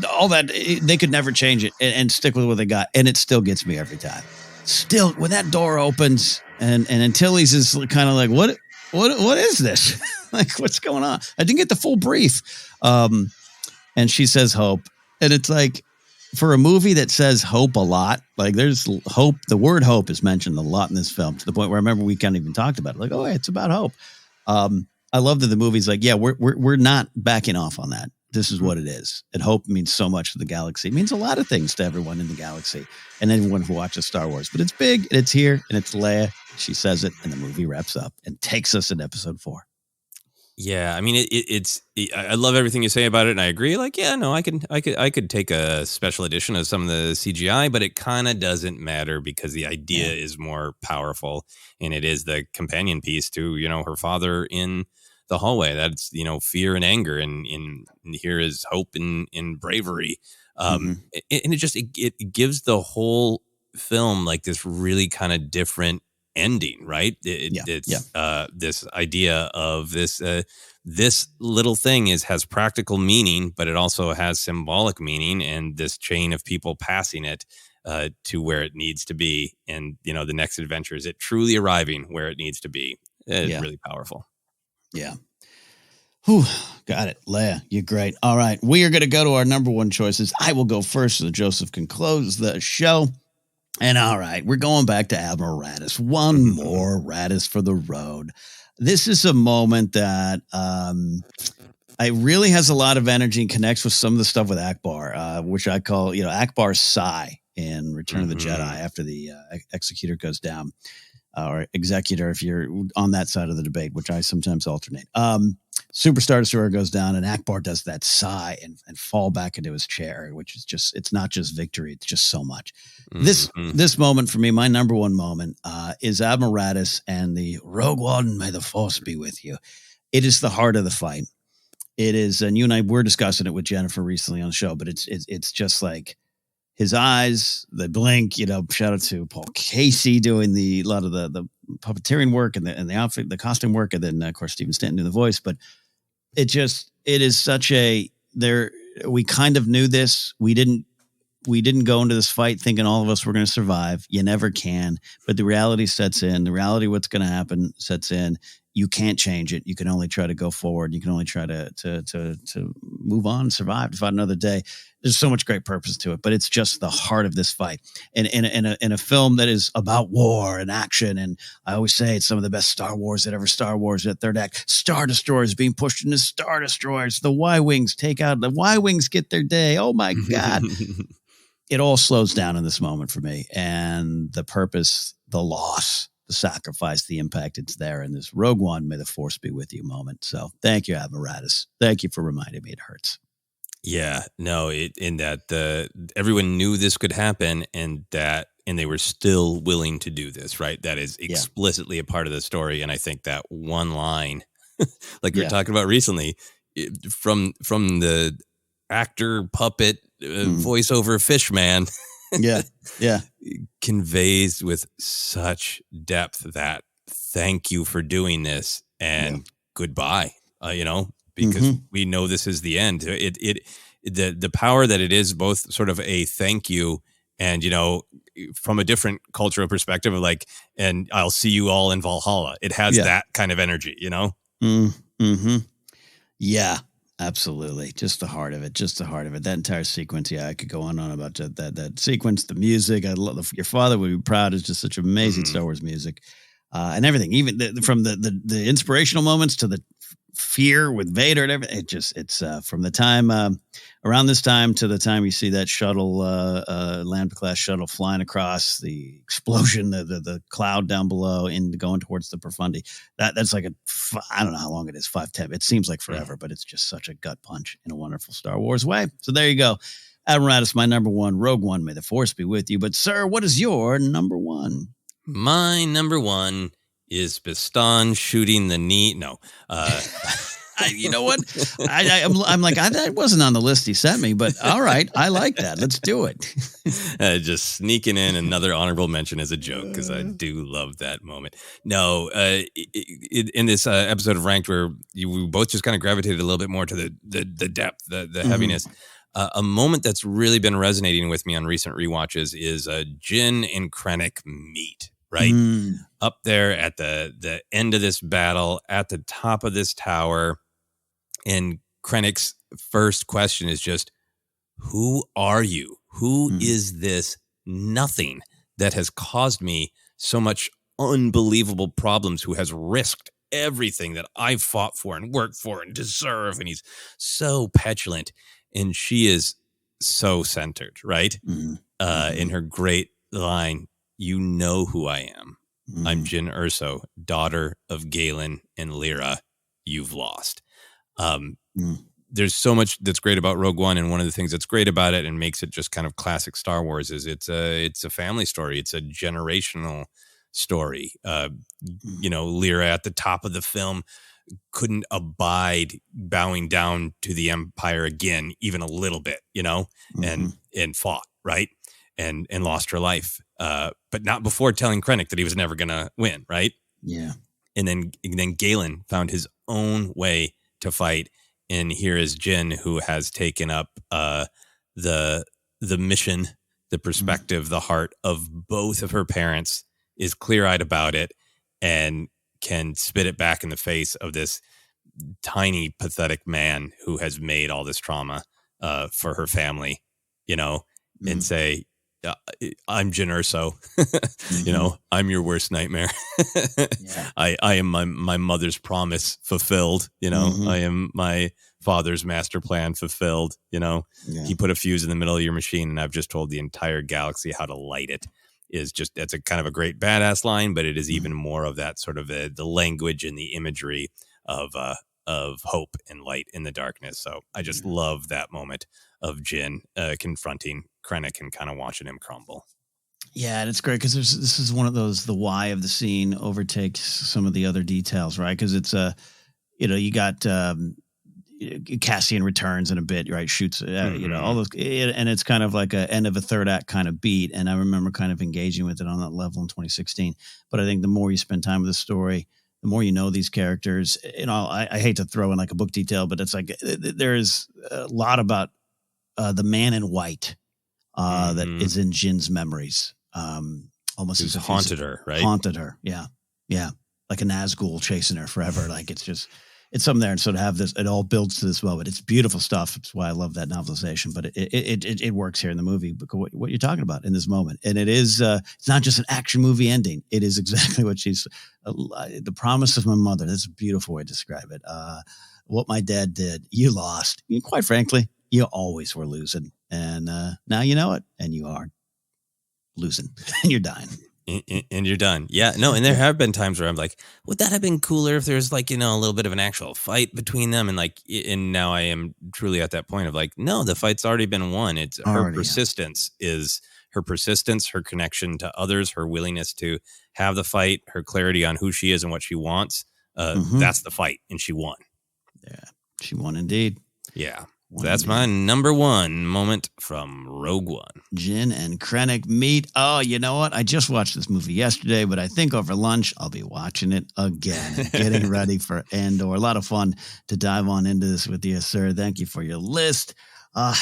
all that, they could never change it and stick with what they got, and it still gets me every time. Still, when that door opens and Antilles is kind of like, what is this? Like, what's going on? I didn't get the full brief. And she says hope, and it's like, for a movie that says hope a lot, like there's hope. The word hope is mentioned a lot in this film, to the point where I remember we kind of even talked about it. Like, oh, it's about hope. I love that the movie's like, we're not backing off on that. This is what it is. And hope means so much to the galaxy. It means a lot of things to everyone in the galaxy and anyone who watches Star Wars. But it's big, and it's here, and it's Leia. She says it, and the movie wraps up and takes us in episode 4. Yeah, I mean, I love everything you say about it, and I agree. Like, I could take a special edition of some of the CGI, but it kind of doesn't matter because the idea is more powerful, and it is the companion piece to her father in the hallway. That's fear and anger, and here is hope and bravery. And it gives the whole film like this really kind of different ending, right? It's this idea of this little thing has practical meaning, but it also has symbolic meaning, and this chain of people passing it to where it needs to be. And, the next adventure is it truly arriving where it needs to be. It's really powerful. Yeah. Whew, got it. Leia, you're great. All right. We are going to go to our number one choices. I will go first so that Joseph can close the show. And all right, we're going back to Admiral Radice. One more Radice for the road. This is a moment that it really has a lot of energy and connects with some of the stuff with Akbar, which I call, Akbar's sigh in Return of the Jedi after the executor goes down, or executor if you're on that side of the debate, which I sometimes alternate. Superstar Destroyer goes down and Akbar does that sigh and fall back into his chair, which is just, it's not just victory. It's just so much. This moment for me, my number one moment is Admiral Radice and the Rogue One, may the force be with you. It is the heart of the fight. It is, and you and I were discussing it with Jennifer recently on the show, but it's just like his eyes, the blink, shout out to Paul Casey doing a lot of the puppeteering work and the outfit, the costume work. And then of course, Stephen Stanton doing the voice, but it is such we kind of knew this. We didn't go into this fight thinking all of us were going to survive. You never can, but the reality sets in. The reality of what's going to happen sets in. You can't change it. You can only try to go forward. You can only try to move on, survive, to fight another day. There's so much great purpose to it, but it's just the heart of this fight. And in a film that is about war and action, and I always say it's some of the best Star Wars that ever Star Wars. That third act, Star Destroyers being pushed into Star Destroyers. The Y-Wings the Y-Wings get their day. Oh my God. It all slows down in this moment for me. And the purpose, the loss, the sacrifice, the impact, it's there in this Rogue One, may the force be with you moment. So thank you, Admiral Radice. Thank you for reminding me it hurts. Yeah, no, in that everyone knew this could happen and they were still willing to do this, right? That is explicitly a part of the story. And I think that one line, like we were talking about recently, from the actor, puppet, voiceover fishman, conveys with such depth that thank you for doing this and goodbye, because we know this is the end. The power that it is both sort of a thank you and, from a different cultural perspective of and I'll see you all in Valhalla. It has that kind of energy, Yeah. Absolutely. Just the heart of it. That entire sequence. Yeah, I could go on about that sequence, the music. I love your father would be proud. It's just such amazing Star Wars music and everything, even from the inspirational moments to the fear with Vader and everything. It's from the time around this time to the time you see that shuttle, Lambda class shuttle flying across the explosion, the cloud down below and going towards the Profundi. That's like I don't know how long it is, 5-10. It seems like forever, but it's just such a gut punch in a wonderful Star Wars way. So there you go. Admiral Radice, my number one. Rogue One, may the force be with you. But sir, what is your number one? My number one is Bastan shooting the knee. No. You know what? I'm like, that wasn't on the list he sent me, but all right. I like that. Let's do it. Just sneaking in another honorable mention as a joke because I do love that moment. No, in this episode of Ranked where we both just kind of gravitated a little bit more to the depth, the heaviness. A moment that's really been resonating with me on recent rewatches is Jyn and Krennic meet. Right up there at the end of this battle, at the top of this tower, and Krennic's first question is just, "Who are you? Who is this nothing that has caused me so much unbelievable problems? Who has risked everything that I've fought for and worked for and deserve?" And he's so petulant, and she is so centered, right? In her great line. You know who I am. I'm Jyn Erso, daughter of Galen and Lyra. You've lost. There's so much that's great about Rogue One, and one of the things that's great about it and makes it just kind of classic Star Wars is it's a family story. It's a generational story. Lyra at the top of the film couldn't abide bowing down to the Empire again, even a little bit, and fought, right? And lost her life. But not before telling Krennic that he was never going to win, right? Yeah. And then Galen found his own way to fight. And here is Jyn, who has taken up the mission the perspective, the heart of both of her parents, is clear-eyed about it and can spit it back in the face of this tiny, pathetic man who has made all this trauma for her family, and say, I'm Jyn Erso, I'm your worst nightmare. I am my mother's promise fulfilled. I am my father's master plan fulfilled. He put a fuse in the middle of your machine, and I've just told the entire galaxy how to light it. That's a kind of a great badass line, but it is even more of that sort of the language and the imagery of hope and light in the darkness. So I just love that moment of Jyn confronting Krennic and kind of watching him crumble. Yeah, and it's great because this is one of those, the why of the scene overtakes some of the other details, right? Because it's you got Cassian returns in a bit, right? Shoots, all those, and it's kind of like a end of a third act kind of beat. And I remember kind of engaging with it on that level in 2016. But I think the more you spend time with the story, the more you know these characters. I hate to throw in like a book detail, but it's like there's a lot about the man in white that is in Jin's memories. Almost as if haunted her, right? Haunted her, yeah, like a Nazgul chasing her forever. Like it's something there, and so to have this, it all builds to this moment. It's beautiful stuff. That's why I love that novelization. But it works here in the movie because what you're talking about in this moment, and it is it's not just an action movie ending. It is exactly what she's the promise of my mother. That's a beautiful way to describe it. What my dad did, you lost. Quite frankly, you always were losing, and now you know it, and you are losing, and you're dying. And you're done. Yeah, no, and there have been times where I'm like, would that have been cooler if there's like, a little bit of an actual fight between them? And now I am truly at that point of like, no, the fight's already been won. It's her persistence is her persistence, her connection to others, her willingness to have the fight, her clarity on who she is and what she wants. That's the fight, and she won. Yeah, she won indeed. Yeah. So that's my number one moment from Rogue One. Jyn and Krennic meet. Oh, you know what? I just watched this movie yesterday, but I think over lunch I'll be watching it again and getting ready for Andor. A lot of fun to dive on into this with you, sir. Thank you for your list. Now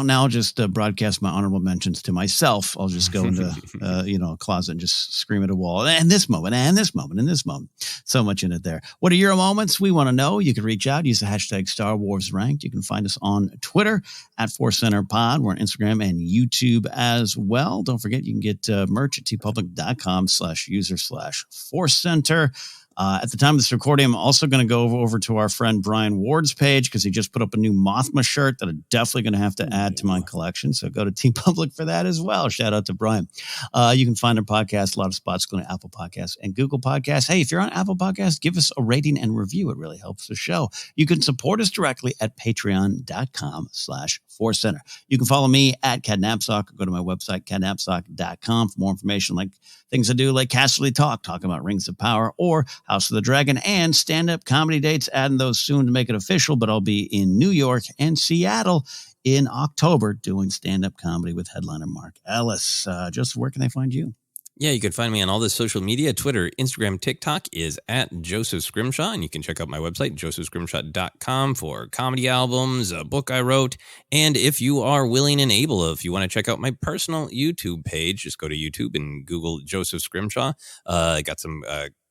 I'll just broadcast my honorable mentions to myself. I'll just go into, a closet and just scream at a wall. And this moment, and this moment, and this moment. So much in it there. What are your moments? We want to know. You can reach out. Use the hashtag Star Wars Ranked. You can find us on Twitter at Force Center Pod. We're on Instagram and YouTube as well. Don't forget, you can get merch at tpublic.com/user/Force Center. At the time of this recording, I'm also going to go over to our friend Brian Ward's page because he just put up a new Mothma shirt that I'm definitely going to have to add to my collection. So go to TeePublic for that as well. Shout out to Brian. You can find our podcast, a lot of spots, going to Apple Podcasts and Google Podcasts. Hey, if you're on Apple Podcasts, give us a rating and review. It really helps the show. You can support us directly at patreon.com/Force Center. You can follow me at Cadnapsock or go to my website, cadnapsock.com, for more information like things I do like Casterly Talk, talking about Rings of Power, or House of the Dragon, and stand-up comedy dates, adding those soon to make it official, but I'll be in New York and Seattle in October doing stand-up comedy with headliner Mark Ellis. Joseph, where can they find you? Yeah, you can find me on all the social media, Twitter, Instagram, TikTok is at Joseph Scrimshaw, and you can check out my website, josephscrimshaw.com, for comedy albums, a book I wrote, and if you are willing and able, if you want to check out my personal YouTube page, just go to YouTube and Google Joseph Scrimshaw. I got some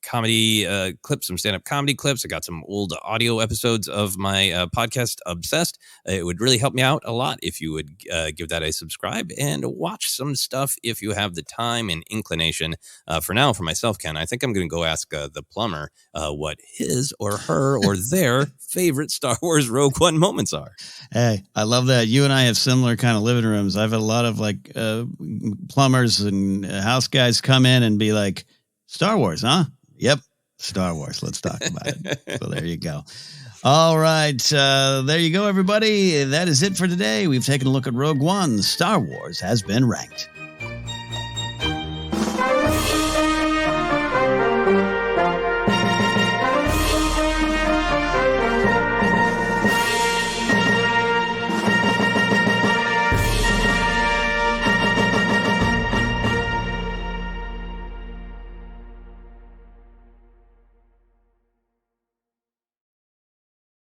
comedy clips, some stand-up comedy clips. I got some old audio episodes of my podcast, Obsessed. It would really help me out a lot if you would give that a subscribe and watch some stuff if you have the time and inclination. For now, for myself, Ken, I think I'm going to go ask the plumber what his or her or their favorite Star Wars Rogue One moments are. Hey, I love that. You and I have similar kind of living rooms. I've had a lot of like plumbers and house guys come in and be like, Star Wars, huh? Yep. Star Wars. Let's talk about it. So there you go. All right. There you go, everybody. That is it for today. We've taken a look at Rogue One. Star Wars has been ranked.